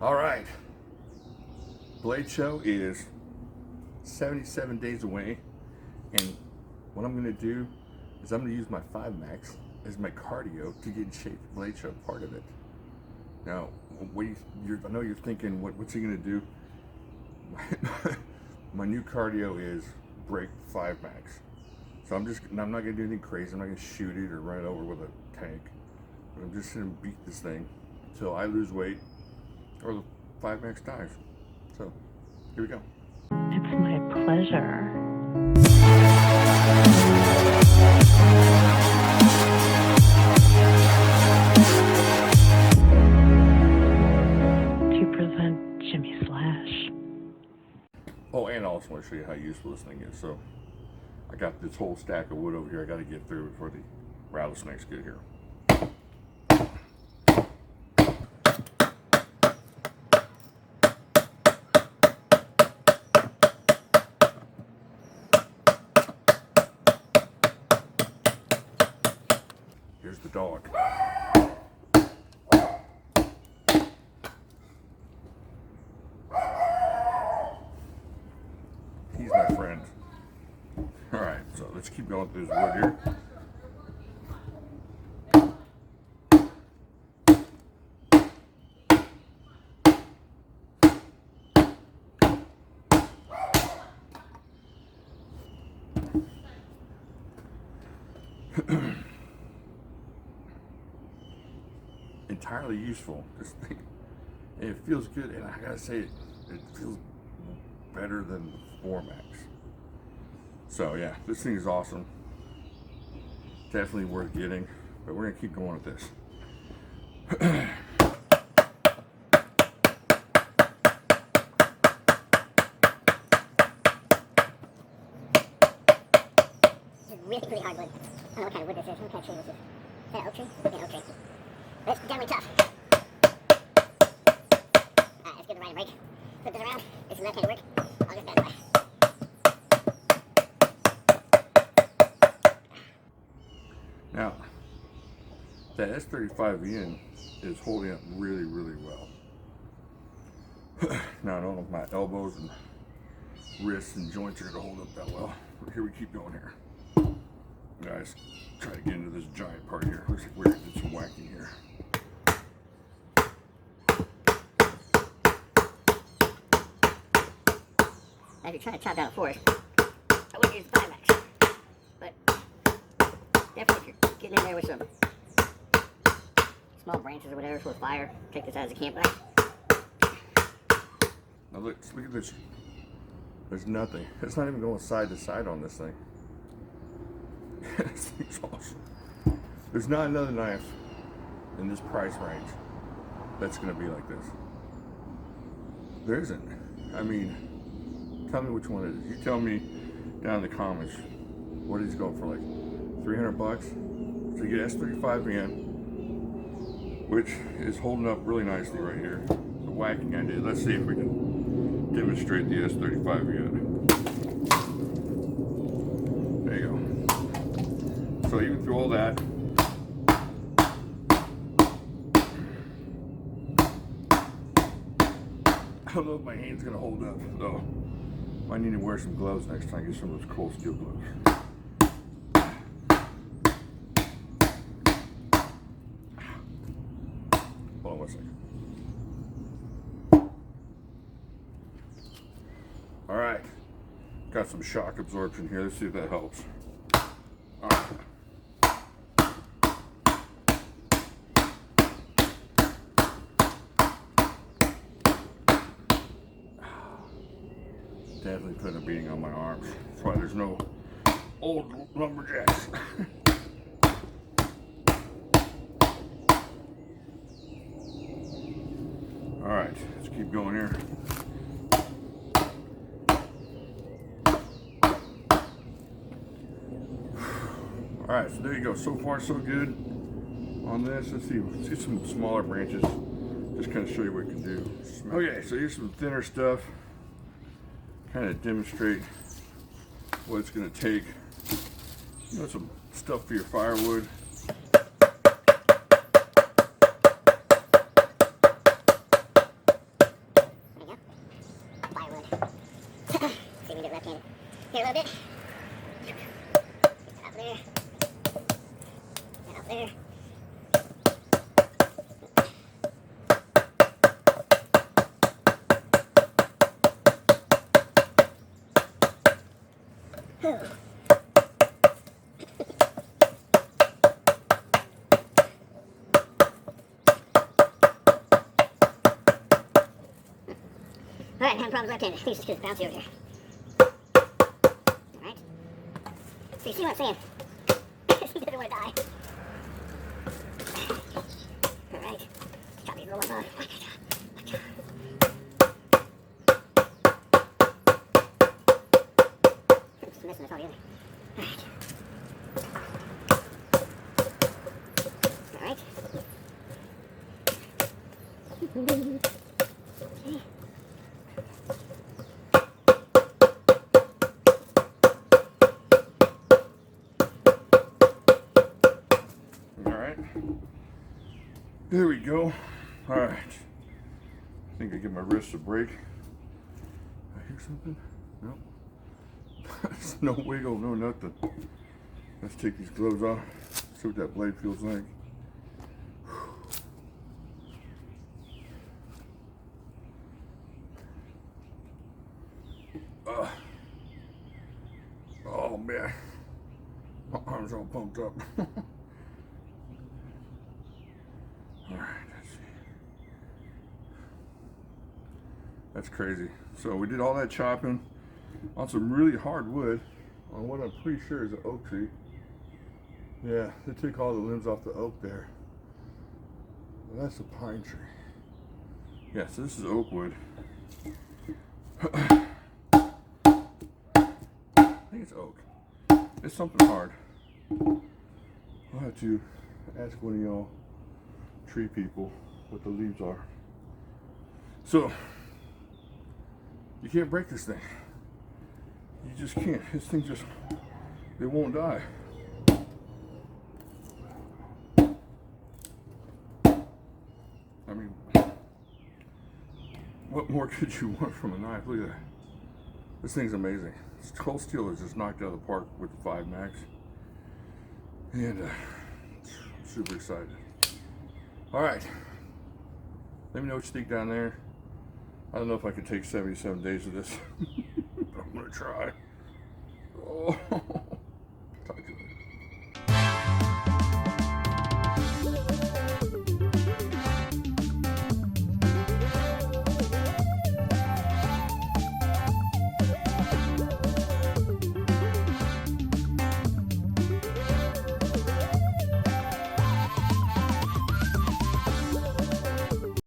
All right, Blade Show is 77 days away, and what I'm gonna do is I'm gonna use my 5 max as my cardio to get in shape for Blade Show, part of it. Now, I know you're thinking, what's he gonna do? My new cardio is break 5 max. So I'm not gonna do anything crazy. I'm not gonna shoot it or run it over with a tank. But I'm just gonna beat this thing until I lose weight or the 5 max dies. So here we go. It's my pleasure. To present Jimislash. Oh, and I also want to show you how useful this thing is. So I got this whole stack of wood over here I got to get through before the rattlesnakes get here. Here's the dog. He's my friend. All right, so let's keep going through this wood here. Entirely useful, this thing. And it feels good, and I gotta say, it feels better than the 4 max. So yeah, this thing is awesome. Definitely worth getting, but we're gonna keep going with this. Really hard wood. I don't know what kind of wood this is. What kind of tree this is? Is that oak tree? Yeah, oak tree. But it's definitely tough. Alright, let's give the right break. Flip this around. This is not going to work. I'll just bend away. Now, that S35VN is holding up really, really well. Now, I don't know if my elbows and wrists and joints are going to hold up that well. But here we keep going here. Guys, try to get into this giant part here. Looks like we're going to do some whacking here. Now, if you're trying to chop down a forest, I wouldn't use the 5 max. But definitely if you're getting in there with some small branches or whatever for a fire, take this out as a campfire. Now look at this. There's nothing. It's not even going side to side on this thing. This thing's awesome. There's not another knife in this price range that's going to be like this. There isn't. I mean, tell me which one it is. You tell me down in the comments what he's going for, like $300. So you get S35VN, which is holding up really nicely right here. The whacking I did. Let's see if we can demonstrate the S35VN. There you go. So even through all that, I don't know if my hand's gonna hold up, though. Might need to wear some gloves next time. Get some of those cold steel gloves. Hold on one second. All right, got some shock absorption here. Let's see if that helps. All right. Definitely putting a beating on my arms. That's why there's no old lumberjacks. All right, let's keep going here. All right, so there you go. So far, so good on this. Let's see some smaller branches. Just kind of show you what it can do. Okay, so here's some thinner stuff. Kind of demonstrate what it's going to take. You know, some stuff for your firewood. Here a little bit. Up there. And up there. Whew. Alright, I'm having problems left-handed. I think it's just because it's bouncy over here. Alright. So you see what I'm saying? He doesn't want to die. Alright. Chop these little ones off. I'm just missing this altogether. Alright. Alright. Okay. There we go. All right. I think I give my wrist a break. I hear something? No. There's no wiggle, no nothing. Let's take these gloves off. See what that blade feels like. Oh man. My arms all pumped up. Alright, let's see. That's crazy. So we did all that chopping on some really hard wood on what I'm pretty sure is an oak tree. Yeah, they took all the limbs off the oak there. Well, that's a pine tree. Yeah, so this is oak wood. I think it's oak. It's something hard. I'll have to ask one of y'all tree people what the leaves are. So you can't break this thing. You just can't. This thing just, it won't die. I mean, what more could you want from a knife? Look at that. This thing's amazing. Cold steel is just knocked out of the park with the 5 Max. And I'm super excited. All right, let me know what you think down there. I don't know if I could take 77 days of this, but I'm gonna try. Oh.